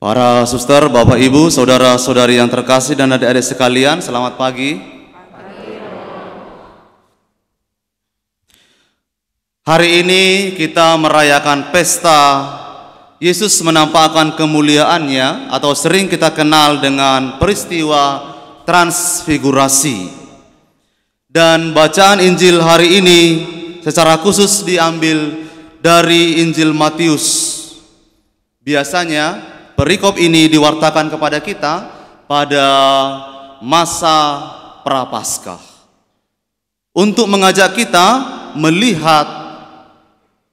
Para suster, bapak ibu, saudara-saudari yang terkasih dan adik-adik sekalian, selamat pagi. Hari ini kita merayakan pesta Yesus menampakkan kemuliaannya, atau sering kita kenal dengan peristiwa transfigurasi. Dan bacaan Injil hari ini secara khusus diambil dari Injil Matius. Biasanya perikop ini diwartakan kepada kita pada masa Prapaskah untuk mengajak kita melihat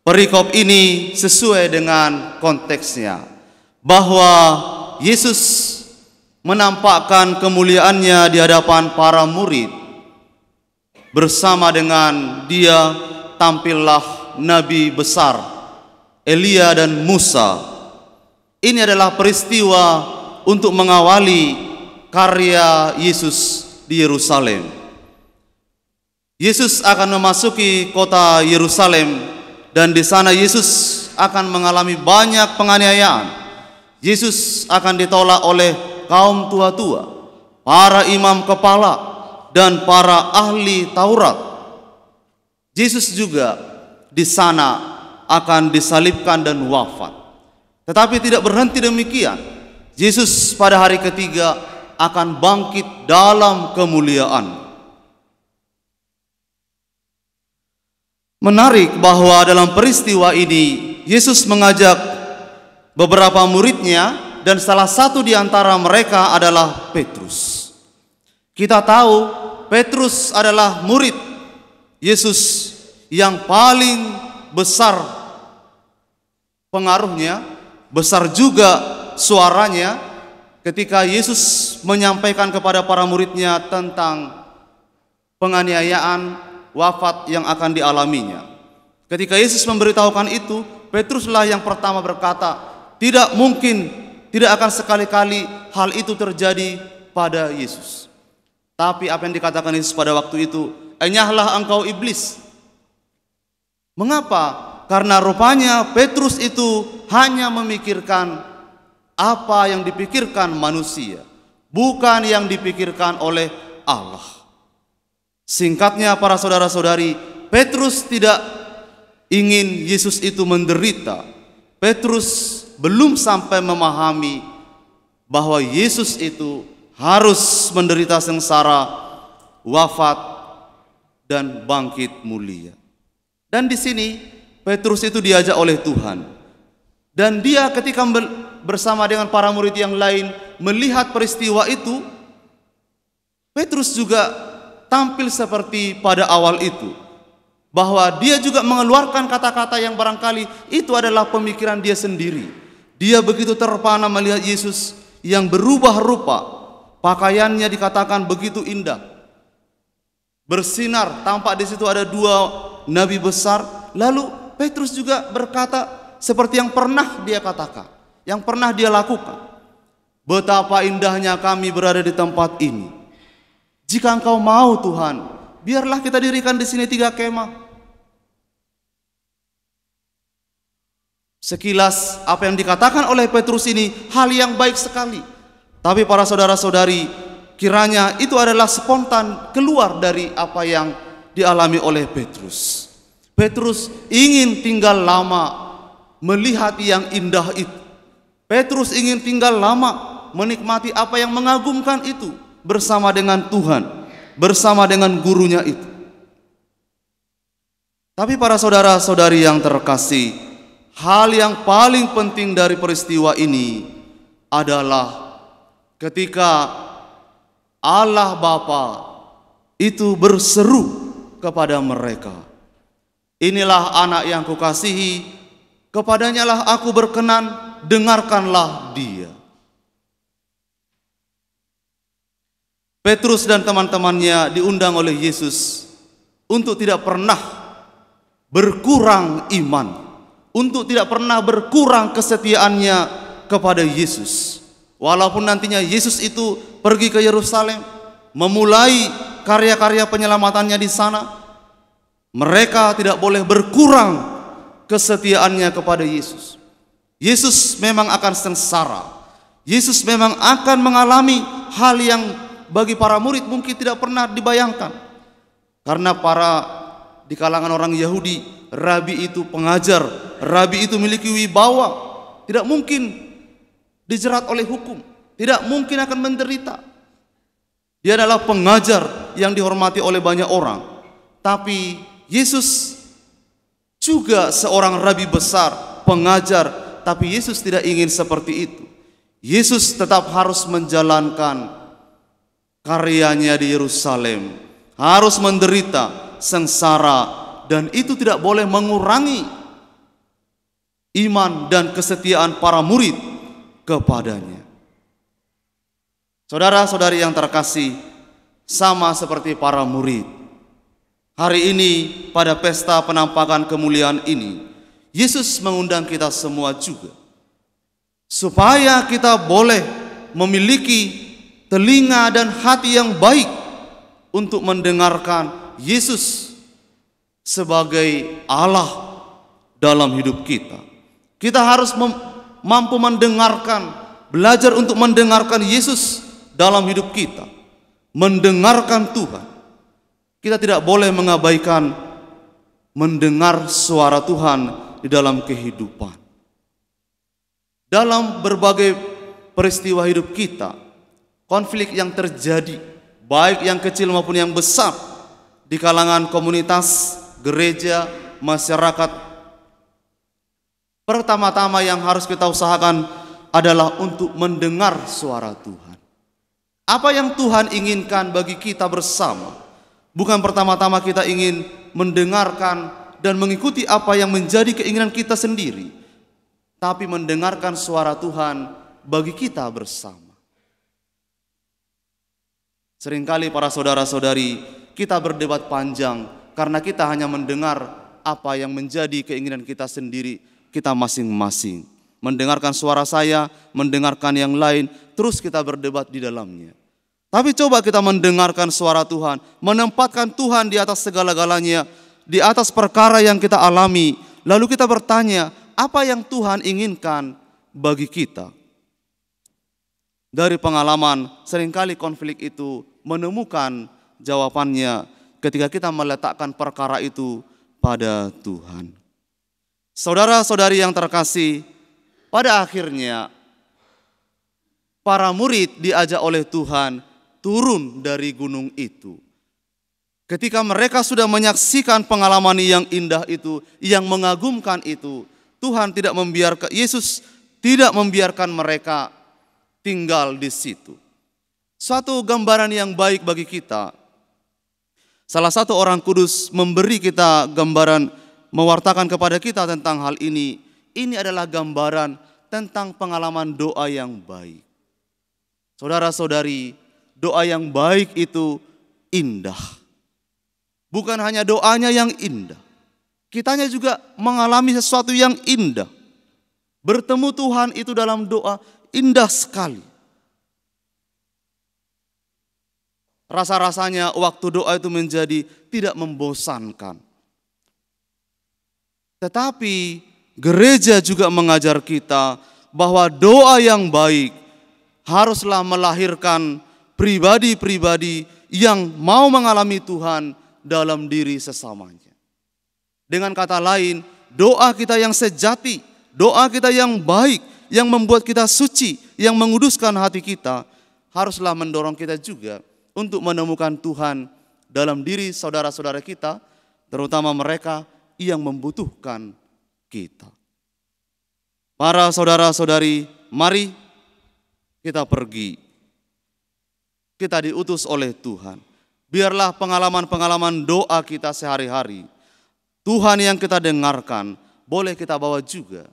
perikop ini sesuai dengan konteksnya, bahwa Yesus menampakkan kemuliaannya di hadapan para murid. Bersama dengan dia tampillah nabi besar Elia dan Musa. Ini adalah peristiwa untuk mengawali karya Yesus di Yerusalem. Yesus akan memasuki kota Yerusalem dan di sana Yesus akan mengalami banyak penganiayaan. Yesus akan ditolak oleh kaum tua-tua, para imam kepala dan para ahli Taurat. Yesus juga di sana akan disalibkan dan wafat. Tetapi tidak berhenti demikian. Yesus pada hari ketiga akan bangkit dalam kemuliaan. Menarik bahwa dalam peristiwa ini Yesus mengajak beberapa muridnya, dan salah satu di antara mereka adalah Petrus. Kita tahu Petrus adalah murid Yesus yang paling besar pengaruhnya, besar juga suaranya ketika Yesus menyampaikan kepada para muridnya tentang penganiayaan, wafat yang akan dialaminya. Ketika Yesus memberitahukan itu, Petruslah yang pertama berkata, tidak mungkin, tidak akan sekali-kali hal itu terjadi pada Yesus. Tapi apa yang dikatakan Yesus pada waktu itu, enyahlah engkau iblis. Mengapa? Karena rupanya Petrus itu hanya memikirkan apa yang dipikirkan manusia, bukan yang dipikirkan oleh Allah. Singkatnya para saudara-saudari, Petrus tidak ingin Yesus itu menderita. Petrus belum sampai memahami bahwa Yesus itu harus menderita sengsara, wafat, dan bangkit mulia. Dan di sini Petrus itu diajak oleh Tuhan. Dan dia ketika bersama dengan para murid yang lain melihat peristiwa itu, Petrus juga tampil seperti pada awal itu, bahwa dia juga mengeluarkan kata-kata yang barangkali itu adalah pemikiran dia sendiri. Dia begitu terpana melihat Yesus yang berubah rupa. Pakaiannya dikatakan begitu indah, bersinar, tampak di situ ada dua nabi besar. Lalu Petrus juga berkata seperti yang pernah dia katakan, yang pernah dia lakukan. Betapa indahnya kami berada di tempat ini. Jika engkau mau Tuhan, biarlah kita dirikan di sini 3 kemah. Sekilas apa yang dikatakan oleh Petrus ini hal yang baik sekali. Tapi para saudara-saudari, kiranya itu adalah spontan keluar dari apa yang dialami oleh Petrus. Petrus ingin tinggal lama melihat yang indah itu. Petrus ingin tinggal lama menikmati apa yang mengagumkan itu bersama dengan Tuhan, bersama dengan gurunya itu. Tapi para saudara-saudari yang terkasih, hal yang paling penting dari peristiwa ini adalah ketika Allah Bapa itu berseru kepada mereka, inilah anak yang kukasihi, kepadanya lah aku berkenan, dengarkanlah dia. Petrus dan teman-temannya diundang oleh Yesus untuk tidak pernah berkurang iman, untuk tidak pernah berkurang kesetiaannya kepada Yesus. Walaupun nantinya Yesus itu pergi ke Yerusalem, memulai karya-karya penyelamatannya di sana, mereka tidak boleh berkurang kesetiaannya kepada Yesus. Yesus memang akan sengsara, Yesus memang akan mengalami hal yang bagi para murid mungkin tidak pernah dibayangkan. Karena di kalangan orang Yahudi, rabi itu pengajar, rabi itu memiliki wibawa, tidak mungkin dijerat oleh hukum, tidak mungkin akan menderita. Dia adalah pengajar yang dihormati oleh banyak orang. Tapi Yesus juga seorang rabi besar, pengajar, tapi Yesus tidak ingin seperti itu. Yesus tetap harus menjalankan karyanya di Yerusalem, harus menderita, sengsara, dan itu tidak boleh mengurangi iman dan kesetiaan para murid kepadanya. Saudara-saudari yang terkasih, sama seperti para murid, hari ini pada pesta penampakan kemuliaan ini, Yesus mengundang kita semua juga, supaya kita boleh memiliki telinga dan hati yang baik untuk mendengarkan Yesus sebagai Allah dalam hidup kita. Kita harus mampu mendengarkan, belajar untuk mendengarkan Yesus dalam hidup kita, mendengarkan Tuhan. Kita tidak boleh mengabaikan mendengar suara Tuhan di dalam kehidupan. Dalam berbagai peristiwa hidup kita, konflik yang terjadi, baik yang kecil maupun yang besar, di kalangan komunitas, gereja, masyarakat, pertama-tama yang harus kita usahakan adalah untuk mendengar suara Tuhan. Apa yang Tuhan inginkan bagi kita bersama, bukan pertama-tama kita ingin mendengarkan dan mengikuti apa yang menjadi keinginan kita sendiri, tapi mendengarkan suara Tuhan bagi kita bersama. Seringkali para saudara-saudari, kita berdebat panjang karena kita hanya mendengar apa yang menjadi keinginan kita sendiri, kita masing-masing. Mendengarkan suara saya, mendengarkan yang lain, terus kita berdebat di dalamnya. Tapi coba kita mendengarkan suara Tuhan, menempatkan Tuhan di atas segala-galanya, di atas perkara yang kita alami. Lalu kita bertanya, apa yang Tuhan inginkan bagi kita? Dari pengalaman, seringkali konflik itu menemukan jawabannya ketika kita meletakkan perkara itu pada Tuhan. Saudara-saudari yang terkasih, pada akhirnya para murid diajak oleh Tuhan turun dari gunung itu. Ketika mereka sudah menyaksikan pengalaman yang indah itu, yang mengagumkan itu, Yesus tidak membiarkan mereka tinggal di situ. Suatu gambaran yang baik bagi kita. Salah satu orang kudus memberi kita gambaran, mewartakan kepada kita tentang hal ini. Ini adalah gambaran tentang pengalaman doa yang baik. Saudara-saudari, doa yang baik itu indah. Bukan hanya doanya yang indah, kitanya juga mengalami sesuatu yang indah. Bertemu Tuhan itu dalam doa indah sekali. Rasa-rasanya waktu doa itu menjadi tidak membosankan. Tetapi gereja juga mengajar kita bahwa doa yang baik haruslah melahirkan pribadi-pribadi yang mau mengalami Tuhan dalam diri sesamanya. Dengan kata lain, doa kita yang sejati, doa kita yang baik, yang membuat kita suci, yang menguduskan hati kita, haruslah mendorong kita juga untuk menemukan Tuhan dalam diri saudara-saudara kita, terutama mereka yang membutuhkan kita. Para saudara-saudari, mari kita pergi. Kita diutus oleh Tuhan. Biarlah pengalaman-pengalaman doa kita sehari-hari, Tuhan yang kita dengarkan, boleh kita bawa juga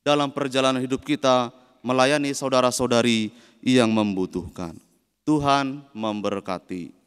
dalam perjalanan hidup kita melayani saudara-saudari yang membutuhkan. Tuhan memberkati.